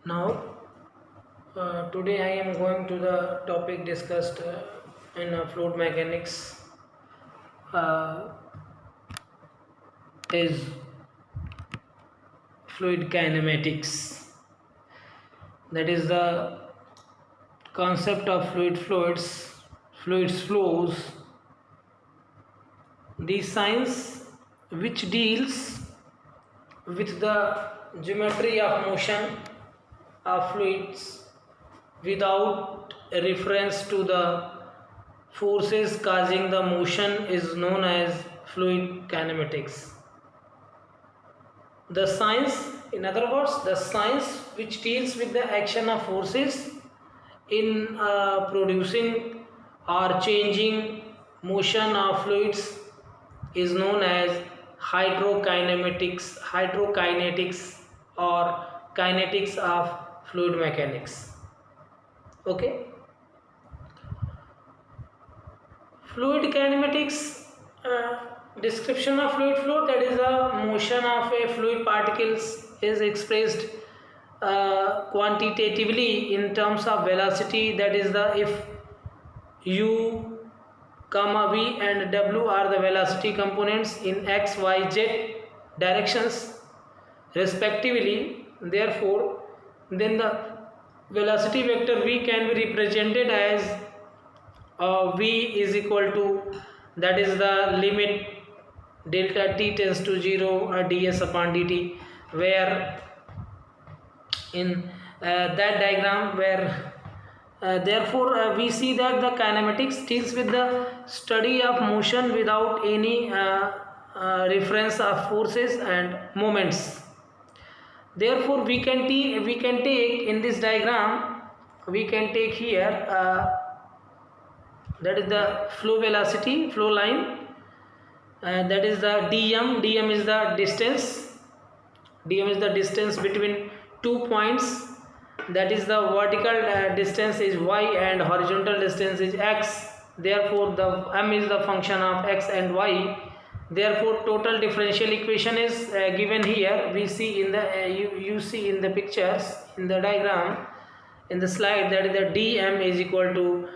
Now, today I am going to the topic discussed in fluid mechanics uh, is fluid kinematics. That is the concept of fluids flows. The science which deals with the geometry of motion of fluids without reference to the forces causing the motion is known as fluid kinematics. The science, in other words, the science which deals with the action of forces in producing or changing motion of fluids is known as hydrokinetics or kinetics of fluid mechanics. Okay. Fluid kinematics, description of fluid flow, that is the motion of a fluid particles is expressed quantitatively in terms of velocity. That is the if u comma v and w are the velocity components in x y z directions respectively. Therefore then the velocity vector v can be represented as v is equal to, that is the limit delta t tends to 0 ds upon dt, where in that diagram where therefore we see that the kinematics deals with the study of motion without any reference of forces and moments. Therefore we can take in this diagram, we can take here that is the flow velocity, flow line, that is the dm is the distance between 2 points, that is the vertical distance is y and horizontal distance is x. Therefore the m is the function of x and y. Therefore total differential equation is given here. We see in the you see in the pictures in the diagram in the slide, that is the dm is equal to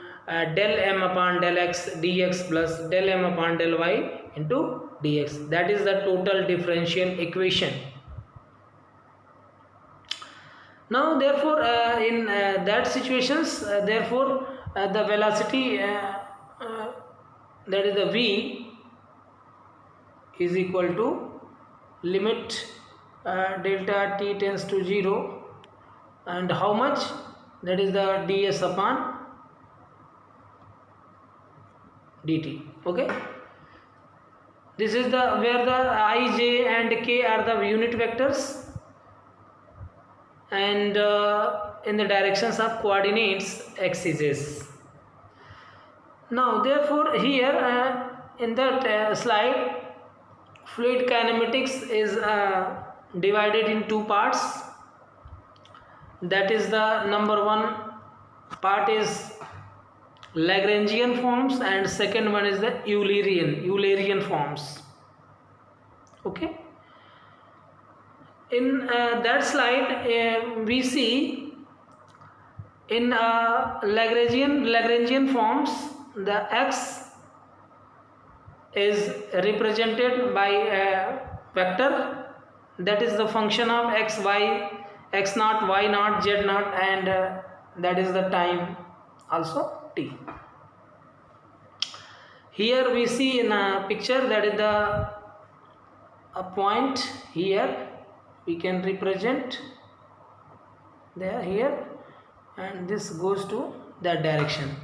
del m upon del x dx plus del m upon del y into dx. That is the total differential equation. Now therefore in that situations, therefore the velocity that is the v is equal to limit delta t tends to 0 and how much, that is the ds upon dt. Okay, this is the where the I, j and k are the unit vectors and in the directions of coordinates axes. Now therefore here in that slide, fluid kinematics is divided in two parts. That is the number one part is Lagrangian forms and second one is the Eulerian forms. Okay, in that slide we see in Lagrangian forms the x is represented by a vector, that is the function of x, y, x naught, y naught, z naught, and that is the time also t. Here we see in a picture, that is the a point here we can represent there here, and this goes to that direction.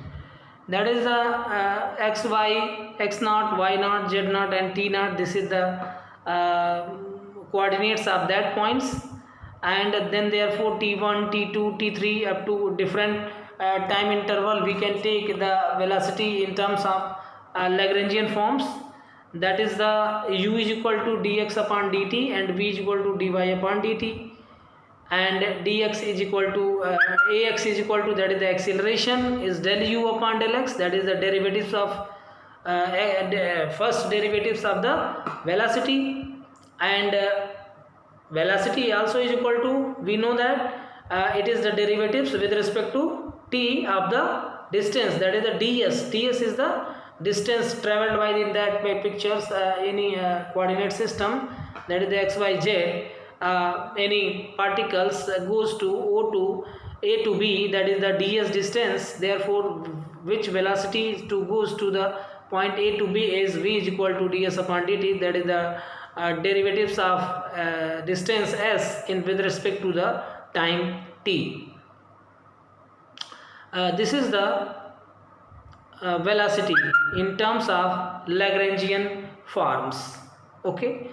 That is the x, y, x naught, y naught, z naught and t naught. This is the coordinates of that points, and then therefore t1, t2, t3 up to different time interval we can take the velocity in terms of Lagrangian forms. That is the u is equal to dx upon dt and v is equal to dy upon dt, and dx is equal to ax is equal to, that is the acceleration is del u upon del x, that is the derivatives of first derivatives of the velocity, and velocity also is equal to, we know that it is the derivatives with respect to t of the distance, that is the ds. Ds is the distance traveled by in that by pictures any coordinate system, that is the xyz. Any particles goes to O to A to B, that is the ds distance. Therefore which velocity to goes to the point A to B is v is equal to ds upon dt, that is the derivatives of distance s in with respect to the time t. This is the velocity in terms of Lagrangian forms. Okay.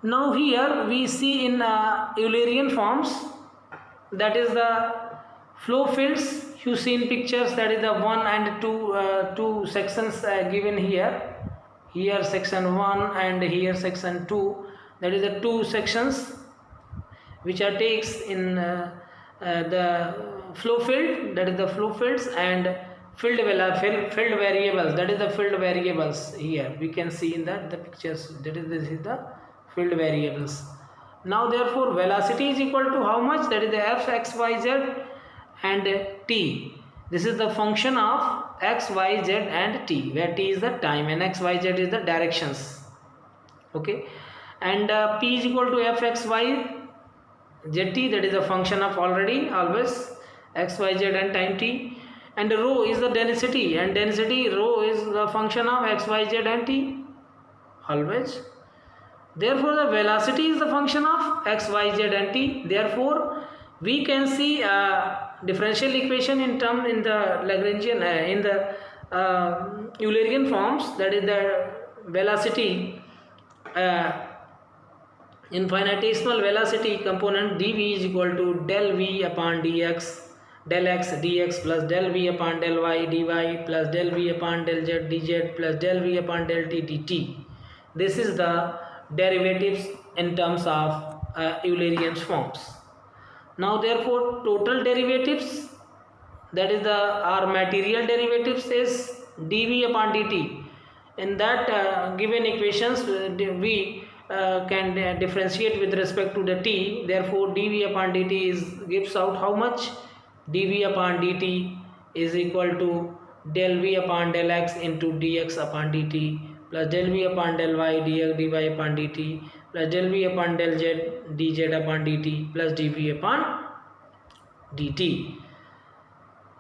Now here we see in Eulerian forms, that is the flow fields. You see in pictures, that is the 1 and 2 sections given here. Here section 1 and here section 2, that is the 2 sections which are takes in the flow field, that is the flow fields, and field variables, that is the field variables. Here we can see in that the pictures, that is this is the field variables. Now therefore velocity is equal to how much, that is the f x y z and t. This is the function of x y z and t, where t is the time and x y z is the directions. Okay. And p is equal to f x y z t, that is a function of already always x y z and time t. And rho is the density, and density rho is the function of x y z and t always. Therefore the velocity is the function of x y z and t. Therefore we can see differential equation in term in the Lagrangian in the Eulerian forms, that is the velocity infinitesimal velocity component dv is equal to del v upon dx, del x dx plus del v upon del y dy plus del v upon del z dz plus del v upon del t dt. This is the derivatives in terms of Eulerian forms. Now therefore total derivatives, that is the our material derivatives, is dv upon dt. In that given equations we can differentiate with respect to the t. Therefore dv upon dt is gives out how much, dv upon dt is equal to del v upon del x into dx upon dt plus del v upon del y dx dy upon dt plus del v upon del z dz upon dt plus dv upon dt.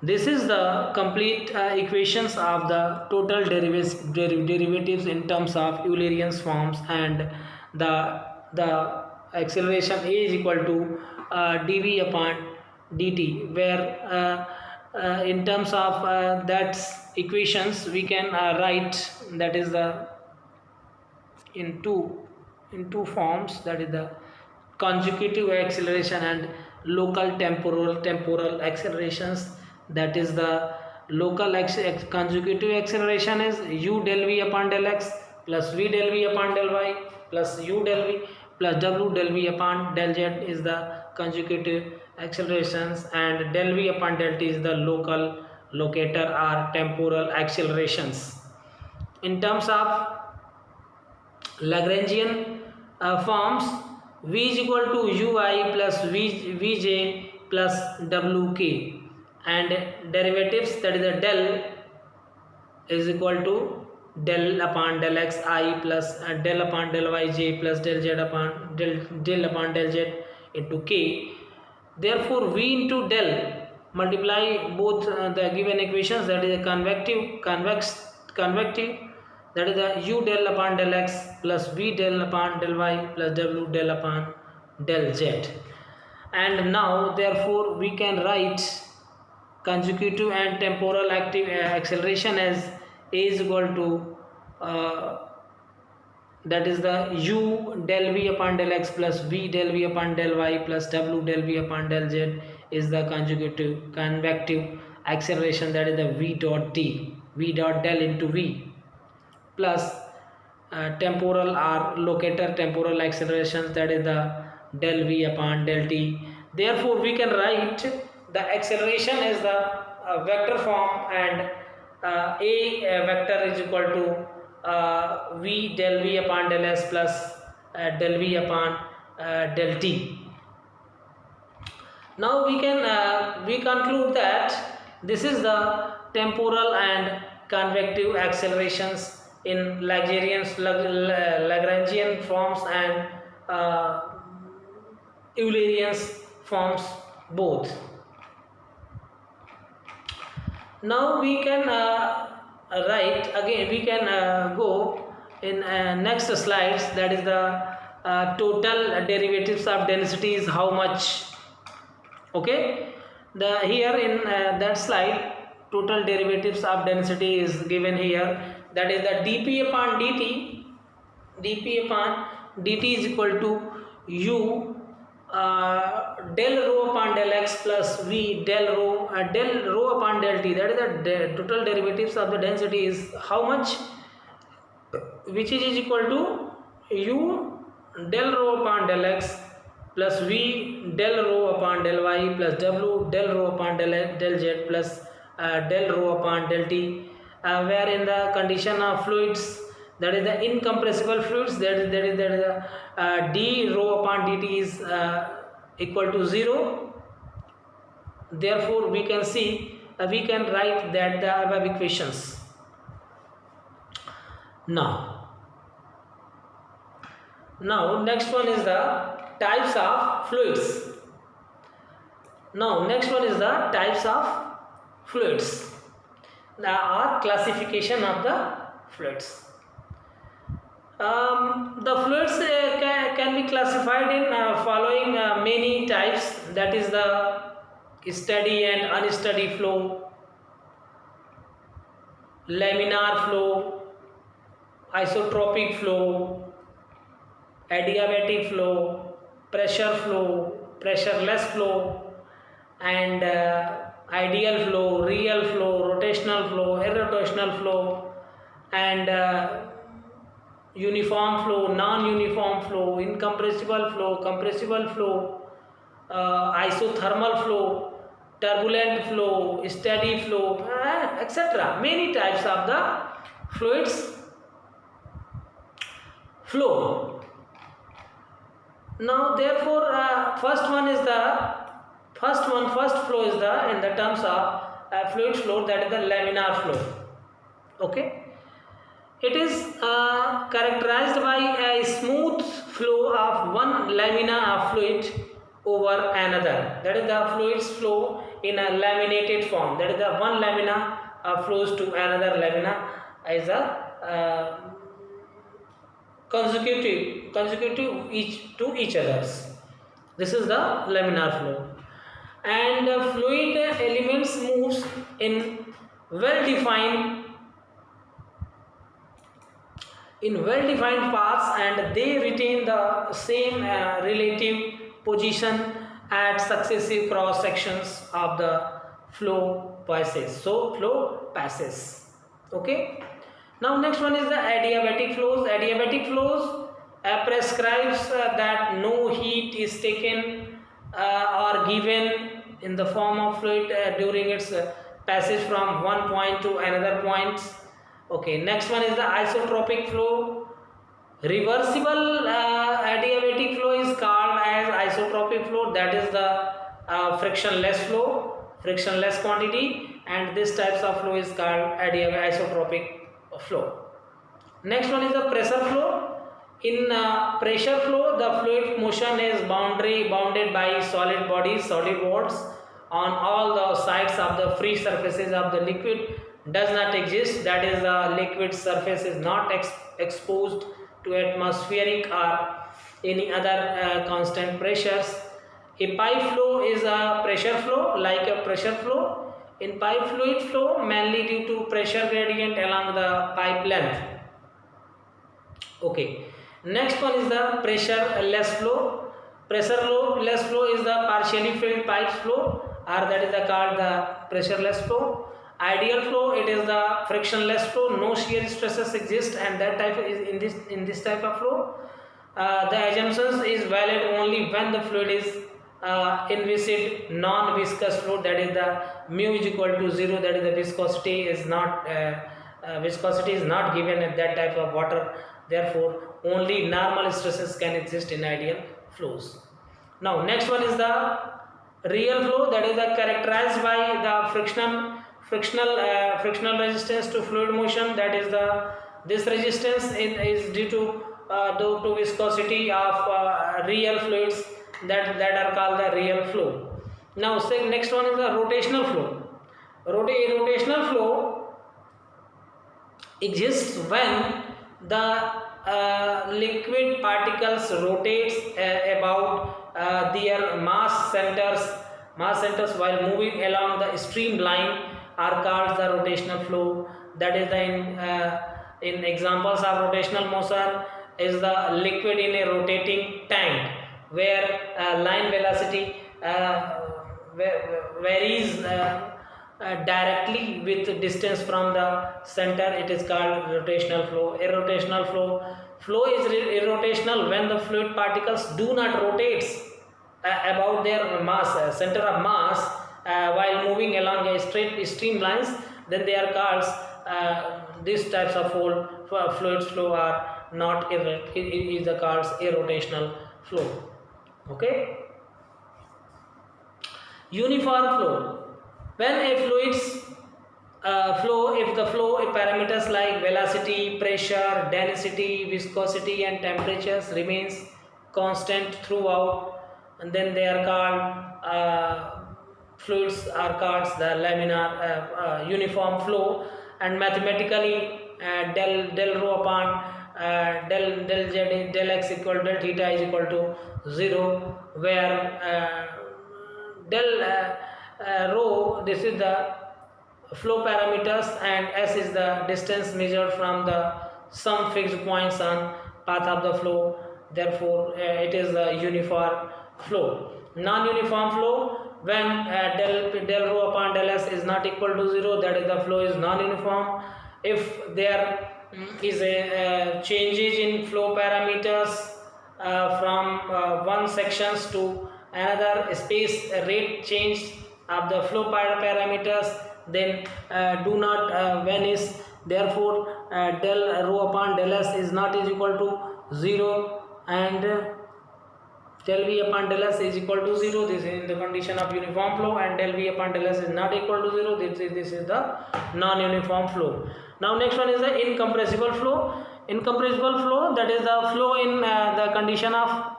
This is the complete equations of the total derivatives in terms of Eulerian forms, and the acceleration a is equal to dv upon dt, where in terms of that equations we can write, that is the in two forms, that is the consecutive acceleration and local temporal accelerations. That is the local consecutive acceleration is u del v upon del x plus v del v upon del y plus u del v plus w del v upon del z is the consecutive accelerations, and del v upon del t is the locator or temporal accelerations. In terms of Lagrangian forms, v is equal to ui plus vj plus wk, and derivatives, that is the del is equal to del upon del x I plus del upon del y j plus del z upon del upon del z into k. Therefore v into del multiply both the given equations, that is the convective, that is the u del upon del x plus v del upon del y plus w del upon del z. And now therefore we can write consecutive and temporal acceleration as a is equal to that is the u del v upon del x plus v del v upon del y plus w del v upon del z is the convective acceleration, that is the v dot del into v, plus temporal or locator temporal accelerations, that is the del v upon del t. Therefore we can write the acceleration is the vector form, and a vector is equal to v del v upon del s plus del v upon del t. Now we conclude that this is the temporal and convective accelerations in Lagrangian forms and uh, Eulerian forms both. Now we can write again, we can go in next slides, that is the total derivatives of density is how much. Okay, the here in that slide total derivatives of density is given here, that is the dp upon dt is equal to u del rho upon del x plus v del rho upon del t, that is the total derivatives of the density is how much, which is equal to u del rho upon del x plus v del rho upon del y plus w del rho upon del z plus del rho upon del t, where in the condition of fluids, that is the incompressible fluids, that is the d rho upon dt is equal to 0. Therefore we can see, we can write that the above equations. Now next one is the types of fluids. Now next one is the types of fluids, or classification of the fluids. The fluids can be classified in following many types, that is the steady and unsteady flow, laminar flow, isotropic flow, adiabatic flow, pressure flow, pressureless flow, and ideal flow, real flow, rotational flow, irrotational flow, and uniform flow, non-uniform flow, incompressible flow, compressible flow, isothermal flow, turbulent flow, steady flow, etc. Many types of the fluids flow. Now therefore first flow is the in the terms of fluid flow, that is the laminar flow. Okay, it is characterized by a smooth flow of one lamina of fluid over another, that is the fluids flow in a laminated form, that is the one lamina flows to another lamina as a consecutive each others. This is the laminar flow, and the fluid elements moves in well defined paths, and they retain the same relative position at successive cross sections of the flow passes. So flow passes. Okay. Now next one is the adiabatic flows. Adiabatic flows prescribes that no heat is taken or given in the form of fluid during its passage from one point to another point. Okay, next one is the isotropic flow. Reversible adiabatic flow is called as isotropic flow, that is the frictionless flow, frictionless quantity, and this types of flow is called isotropic flow. Next one is the pressure flow. In pressure flow, the fluid motion is bounded by solid bodies, solid walls on all the sides of the free surfaces of the liquid does not exist, that is the liquid surface is not exposed to atmospheric or any other constant pressures. A pipe flow is a pressure flow, like a pressure flow. In pipe fluid flow, mainly due to pressure gradient along the pipe length. Okay, next one is the pressureless flow. Pressureless flow is the partially filled pipes flow, or that is called the pressureless flow. Ideal flow, it is the frictionless flow, no shear stresses exist, and that type is in this type of flow. The assumptions is valid only when the fluid is inviscid non-viscous flow, that is the mu is equal to 0, that is the viscosity is not given at that type of water. Therefore only normal stresses can exist in ideal flows. Now next one is the Real flow, that is characterized by the frictional resistance to fluid motion. That is this resistance is due to viscosity of real fluids, that are called the real flow. Now next one is the rotational flow. Rotational flow exists when the liquid particles rotates about their mass centers while moving along the streamline are called the rotational flow. That is the in examples of rotational motion is the liquid in a rotating tank where line velocity varies directly with distance from the center. It is called rotational flow. Irrotational flow is irrotational when the fluid particles do not rotate about their mass center of mass while moving along a straight streamlines. Then they are called these types of fluids flow are not it is called irrotational flow. Okay. Uniform flow. When a fluids flow, if the flow parameters like velocity, pressure, density, viscosity and temperatures remains constant throughout, and then they are called fluids are called the laminar uniform flow. And mathematically del rho upon del z del x equal del theta is equal to 0, where del rho, this is the flow parameters, and s is the distance measured from the some fixed points on path of the flow. Therefore it is a uniform flow. Non-uniform flow, when del rho upon del s is not equal to 0, that is the flow is non-uniform. If there is a changes in flow parameters from one sections to another space, rate change of the flow parameters, then do not vanish. Therefore del rho upon del s is not is equal to 0, and del v upon del s is equal to 0. This is in the condition of uniform flow, and del v upon del s is not equal to 0. This is the non-uniform flow. Now next one is the incompressible flow. Incompressible flow, that is the flow in the condition of,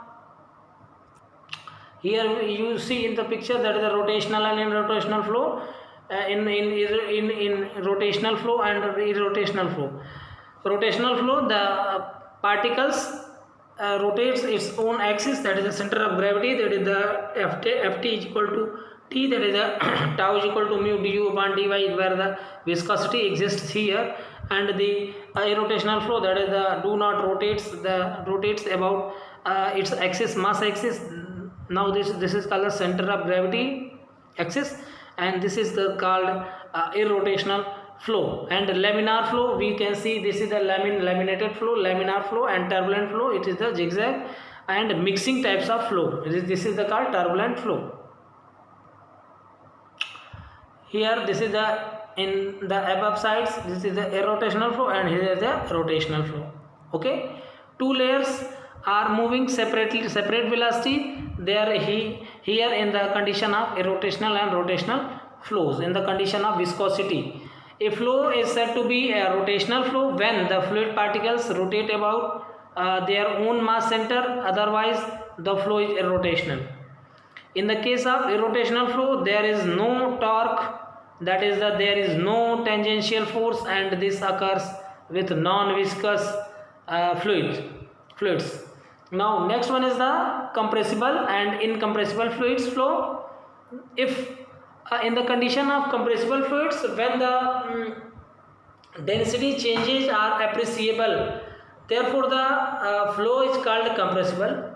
here you see in the picture, that is the rotational and irrotational flow. In rotational flow and irrotational flow. Rotational flow, the particles rotates its own axis, that is the center of gravity, that is the ft is equal to t, that is the tau is equal to mu du upon dy, where the viscosity exists here. And the irrotational flow, that is the do not rotates about its axis, mass axis. Now this is called the center of gravity axis, and this is the called irrotational flow. And laminar flow, we can see this is the laminated flow, laminar flow, and turbulent flow, it is the zigzag and mixing types of flow. This is the called turbulent flow. Here this is the, in the above sides, this is the irrotational flow, and here is the rotational flow. Okay, two layers are moving separately, separate velocity. They are here in the condition of irrotational and rotational flows. In the condition of viscosity, a flow is said to be a rotational flow when the fluid particles rotate about their own mass center, otherwise the flow is irrotational. In the case of irrotational flow, there is no torque, that is that there is no tangential force, and this occurs with non-viscous fluids. Now next one is the compressible and incompressible fluids flow. If in the condition of compressible fluids, when the density changes are appreciable, therefore the flow is called compressible.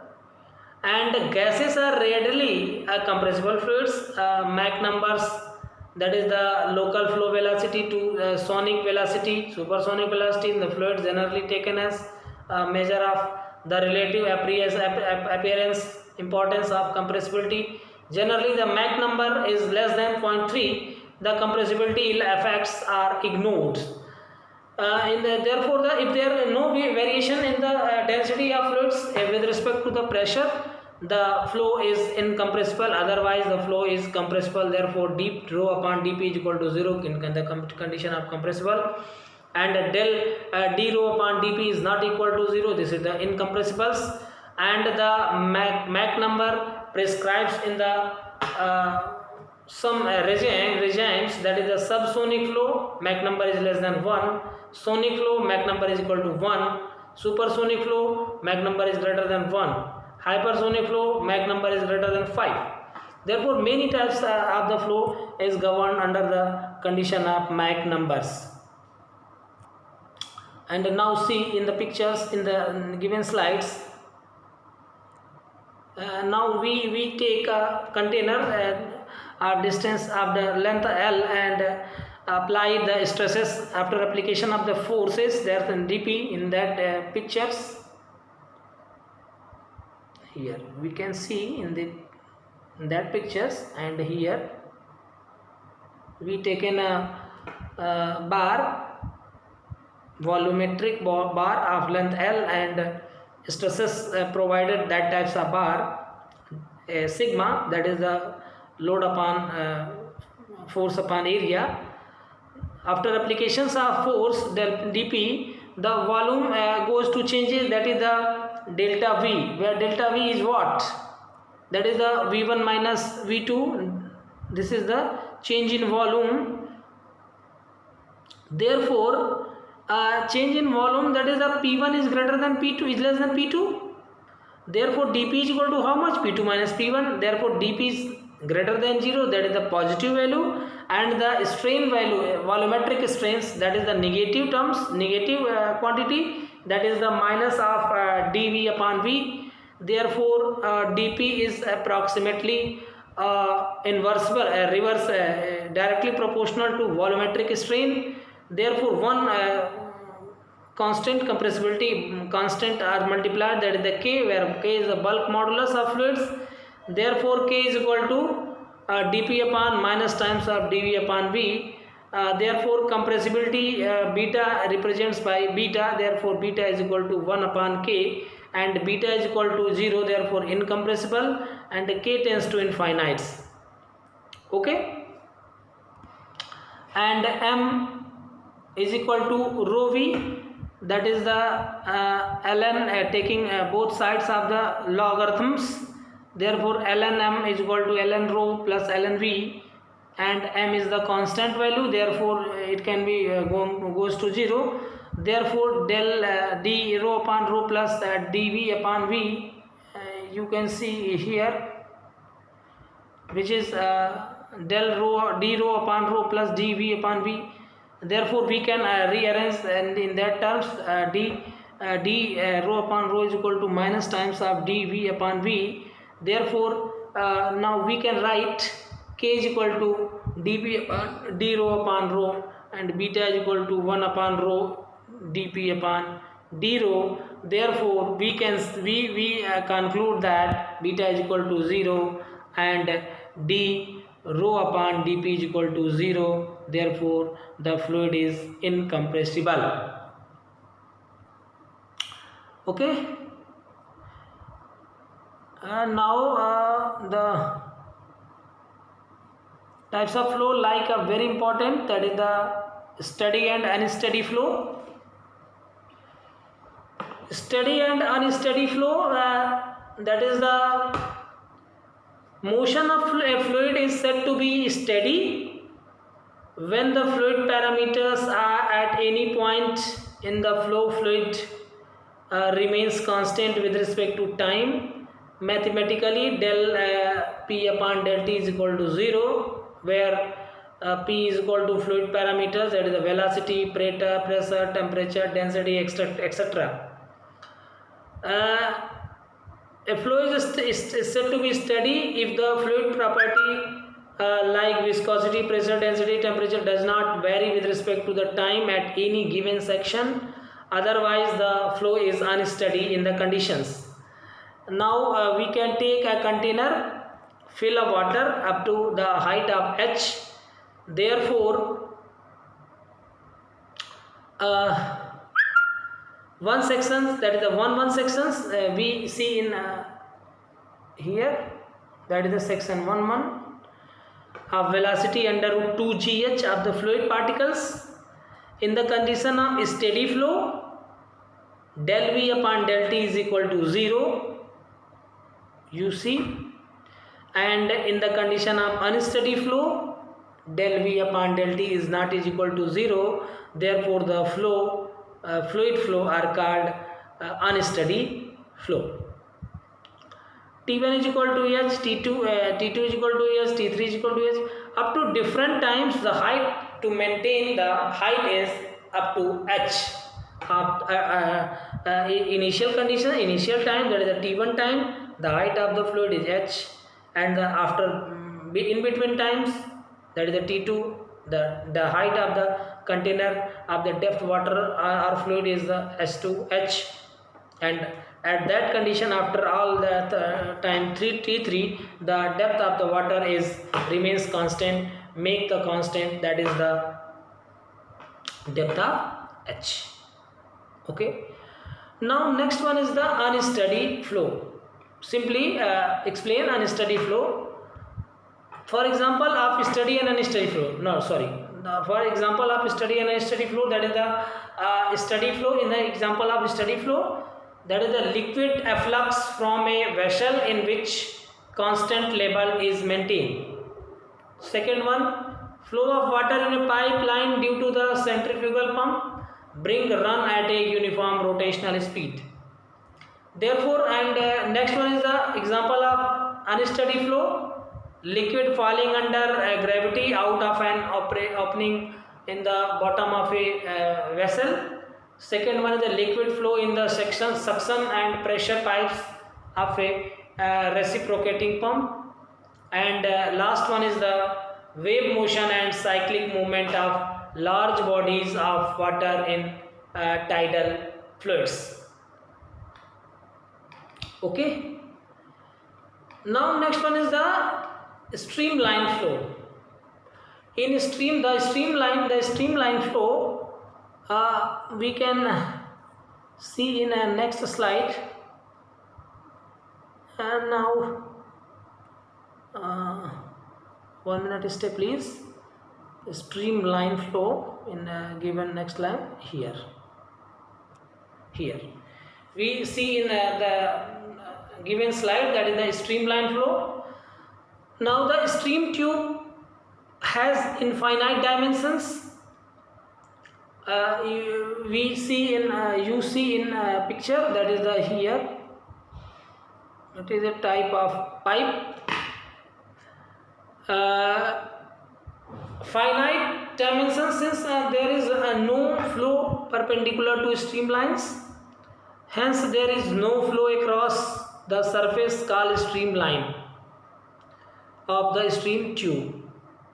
And gases are rarely compressible fluids. Mach numbers, that is the local flow velocity to sonic velocity, supersonic velocity in the fluid, generally taken as a measure of the relative appearance importance of compressibility. Generally the Mach number is less than 0.3, the compressibility effects are ignored. Therefore if there is no variation in the density of fluids with respect to the pressure, the flow is incompressible, otherwise the flow is compressible. Therefore deep rho upon dp is equal to 0 in the condition of compressible, and del d rho upon dp is not equal to 0. This is the incompressibles, and the Mach number prescribes in the some regimes, that is the subsonic flow Mach number is less than 1, sonic flow Mach number is equal to 1, supersonic flow Mach number is greater than 1, hypersonic flow Mach number is greater than 5. Therefore many types of the flow is governed under the condition of Mach numbers. And now see in the pictures in the given slides. Now we take a container a distance of the length L and apply the stresses after application of the forces. There is dp in that pictures. Here we can see in that pictures, and here we taken a bar, volumetric bar of length L, and stresses provided that types of bar, sigma, that is the load upon force upon area. After applications of force del dp, the volume goes to changes, that is the delta v, where delta v is what? That is the v1 minus v2. This is the change in volume. Therefore change in volume, that is the P1 is greater than P2 is less than P2. Therefore dP is equal to how much? P2 minus P1. Therefore dP is greater than 0, that is the positive value, and the strain value, volumetric strains, that is the negative terms, negative quantity, that is the minus of dV upon V. Therefore dP is approximately inversible, reverse, directly proportional to volumetric strain. Therefore one constant compressibility constant are multiplied, that is the K, where K is the bulk modulus of fluids. Therefore K is equal to dP upon minus times of dV upon V. Therefore compressibility beta represents by beta, therefore beta is equal to 1 upon K, and beta is equal to 0, therefore incompressible, and K tends to infinites. Okay, and M is equal to rho v, that is the ln taking both sides of the logarithms. Therefore ln m is equal to ln rho plus ln v, and m is the constant value, therefore it can be goes to 0. Therefore del d rho upon rho plus dv upon v, you can see here, which is del rho d rho upon rho plus dv upon v. Therefore we can rearrange, and in that terms d rho upon rho is equal to minus times of dv upon v. Therefore now we can write K is equal to dp upon d rho upon rho, and beta is equal to 1 upon rho dp upon d rho. Therefore we can conclude that beta is equal to 0 and d rho upon dp is equal to 0. Therefore the fluid is incompressible. Okay, now the types of flow like are very important, that is the steady and unsteady flow. Steady and unsteady flow, that is the motion of a fluid is said to be steady when the fluid parameters are at any point in the flow, fluid remains constant with respect to time. Mathematically del P upon del T is equal to 0, where P is equal to fluid parameters, that is the velocity, pressure, temperature, density, etc. A flow is said to be steady if the fluid property like viscosity, pressure, density, temperature does not vary with respect to the time at any given section. Otherwise the flow is unsteady in the conditions. Now we can take a container, fill of water up to the height of h. Therefore one sections, that is the one sections we see in here, that is the section 1 of velocity under root 2 gh of the fluid particles in the condition of steady flow, del v upon del t is equal to 0, you see, and in the condition of unsteady flow, del v upon del t is not is equal to 0, therefore the fluid flow are called unsteady flow. T1 is equal to h, T2 is equal to h, T3 is equal to h. Up to different times the height, to maintain the height is up to h. Initial condition, initial time, that is the T1 time, the height of the fluid is h, and the after in between times, that is the T2, the height of the container of the depth water or fluid is the h2h, and at that condition after all that time T3, the depth of the water remains constant, make the constant, that is the depth of h. Okay, now next one is the unsteady flow. Simply explain unsteady flow. For example of steady and unsteady flow, for example of steady and unsteady flow, that is the steady flow. In the example of steady flow, that is the liquid efflux from a vessel in which constant level is maintained. Second one, flow of water in a pipeline due to the centrifugal pump run at a uniform rotational speed. Therefore, and next one is the example of unsteady flow, liquid falling under gravity out of an opening in the bottom of a vessel. Second one is the liquid flow in the suction and pressure pipes of a reciprocating pump, and last one is the wave motion and cyclic movement of large bodies of water in tidal fluids. Okay, now next one is the streamline flow. In the streamline flow, we can see in a next slide. And now 1 minute stay please. Streamline flow in a given next line here we see in the given slide, that is the streamline flow. Now the stream tube has infinite dimensions. You see in picture, that is the here, it is a type of pipe, finite dimensions, since there is no flow perpendicular to streamlines, hence there is no flow across the surface called streamline of the stream tube.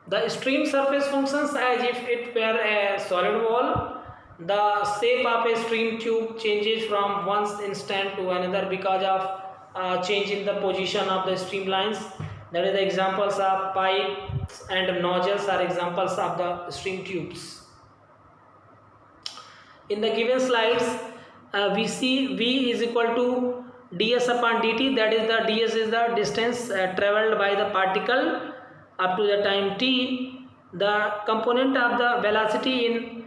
The stream surface functions as if it were a solid wall. The shape of a stream tube changes from one instant to another because of change in the position of the streamlines. That is the examples of pipes and nozzles are examples of the stream tubes. In the given slides, we see V is equal to ds upon dt, that is the ds is the distance travelled by the particle up to the time t. The component of the velocity in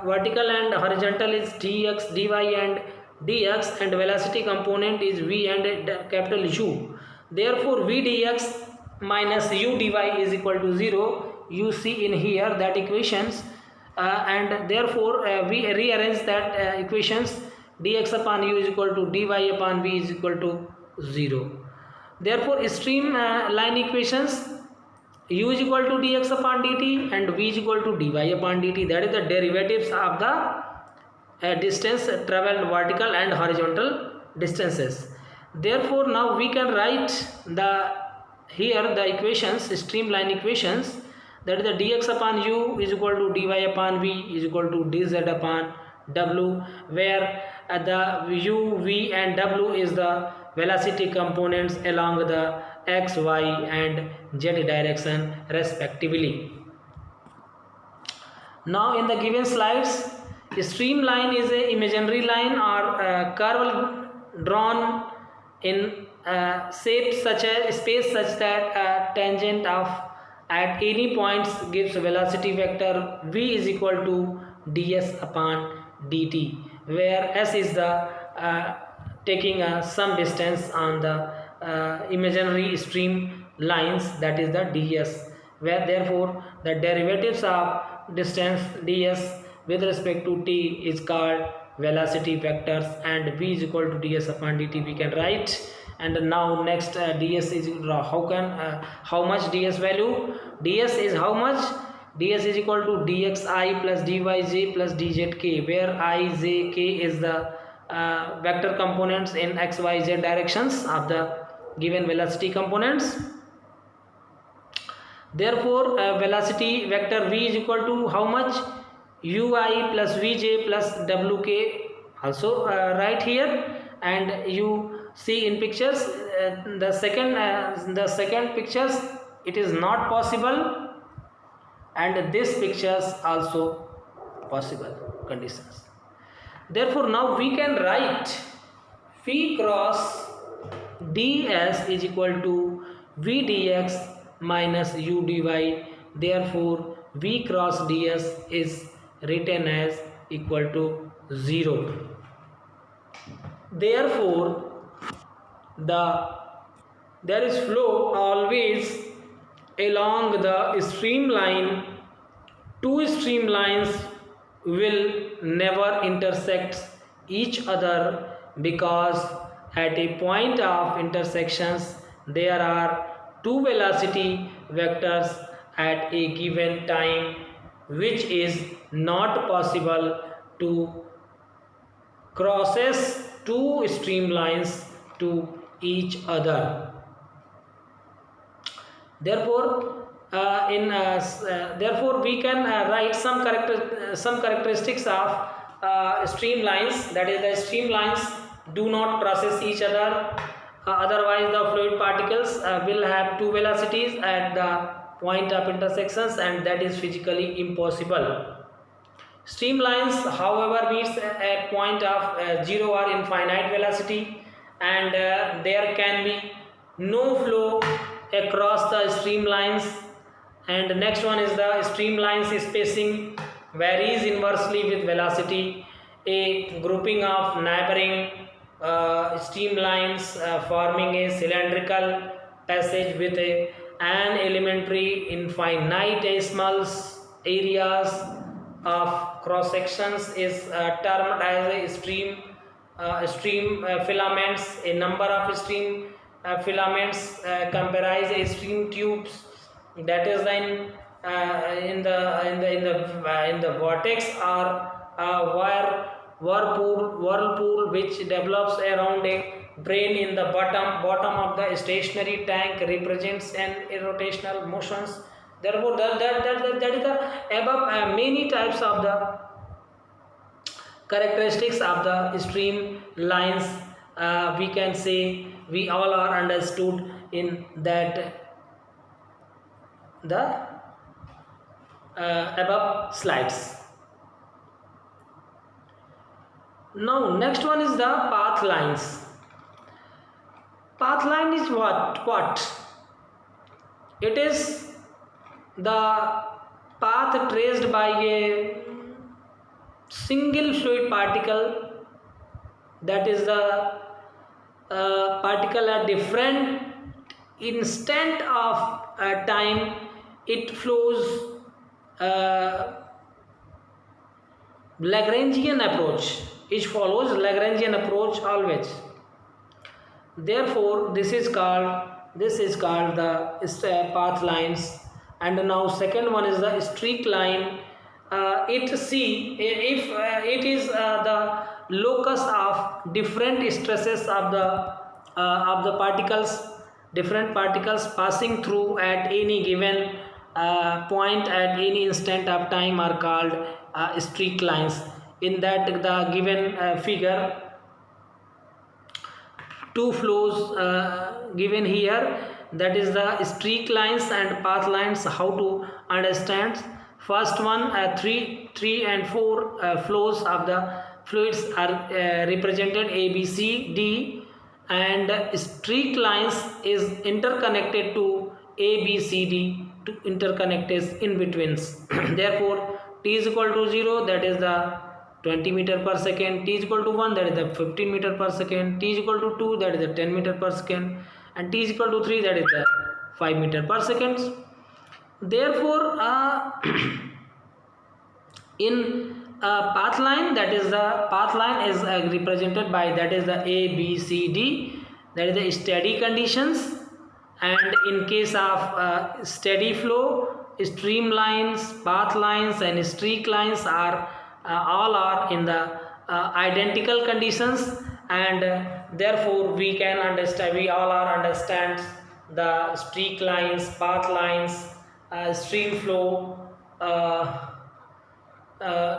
vertical and horizontal is dx, dy and dx, and velocity component is v and capital U. Therefore v dx minus u dy is equal to 0. You see in here that equations, and therefore we rearrange that equations. Dx upon u is equal to dy upon v is equal to 0. Therefore stream line equations, u is equal to dx upon dt and v is equal to dy upon dt, that is the derivatives of the distance travelled, vertical and horizontal distances. Therefore now we can write the equations, streamline equations, that is the dx upon u is equal to dy upon v is equal to dz upon w, where the u, v and w is the velocity components along the x, y and z direction respectively. Now in the given slides, a streamline is a imaginary line or a curve drawn in shape such a space such that tangent of at any points gives velocity vector v is equal to ds upon dt, where s is the taking some distance on the imaginary stream lines, that is the ds, where therefore the derivatives of distance ds with respect to t is called velocity vectors, and v is equal to ds upon dt we can write. And now next ds is how much ds value, ds is how much, ds is equal to dxi plus dyj plus dzk, where I, j, k is the vector components in x, y, z directions of the given velocity components. Therefore velocity vector v is equal to how much, ui plus vj plus wk, also right here. And you see in pictures, the second pictures it is not possible, and this pictures also possible conditions. Therefore now we can write v cross ds is equal to v dx minus u dy. Therefore v cross ds is written as equal to 0. Therefore there is flow always along the streamline. Two streamlines will never intersect each other, because at a point of intersections there are two velocity vectors at a given time, which is not possible to crosses two streamlines to each other. Therefore therefore we can write some characteristics of streamlines, that is the streamlines do not crosses each other, otherwise the fluid particles will have two velocities at the point of intersections, and that is physically impossible. Streamlines however meets at point of 0 or infinite velocity, and there can be no flow across the streamlines. And next one is the streamlines spacing varies inversely with velocity. A grouping of neighboring streamlines forming a cylindrical passage with an elementary infinitesimal areas of cross sections is termed as a stream filaments. A number of stream filaments comprise a stream tubes, that is in the vortex or whirlpool which develops around a brain in the bottom of the stationary tank represents an rotational motions. Therefore that is the above many types of the characteristics of the stream lines we can say we all are understood in that the above slides. Now next one is the path lines. Path line is what? It is the path traced by a single fluid particle, that is the particle at different instant of time it flows Lagrangian approach. It follows Lagrangian approach always. Therefore this is called the path lines. And now second one is the streak line. If it is the locus of different stresses of the particles, different particles passing through at any given point at any instant of time are called streak lines. In that the given figure, two flows given here, that is the streak lines and path lines. How to understand? First one, 3 and 4 flows of the fluids are represented A, B, C, D. and streak lines is interconnected to A, B, C, D to interconnect is in betweens. Therefore t is equal to 0, that is the 20 meter per second, t is equal to 1, that is the 15 meter per second, t is equal to 2, that is the 10 meter per second, and t is equal to 3, that is the 5 meter per second. Therefore in path line, that is the path line is represented by, that is the A, B, C, D, that is the steady conditions. And in case of steady flow, streamlines, path lines and streak lines are all are in the identical conditions, and therefore we can understand, we all are understand the streak lines, path lines, stream flow,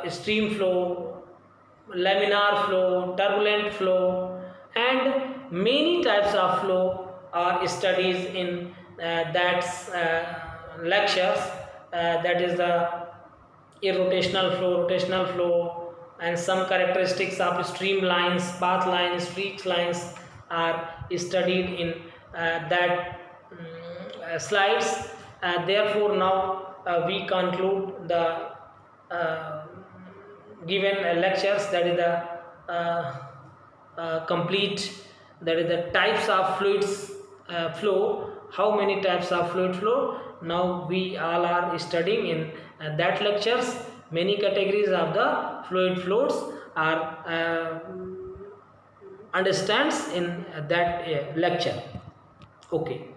stream flow, laminar flow, turbulent flow, and many types of flow are studied in that lectures. That is the irrotational flow, rotational flow, and some characteristics of stream lines, path lines, streak lines are studied in that slides. Therefore now we conclude the given lectures, that is the complete, that is the types of fluids flow, how many types of fluid flow. Now we all are studying in that lectures. Many categories of the fluid flows are understands in that lecture. Okay.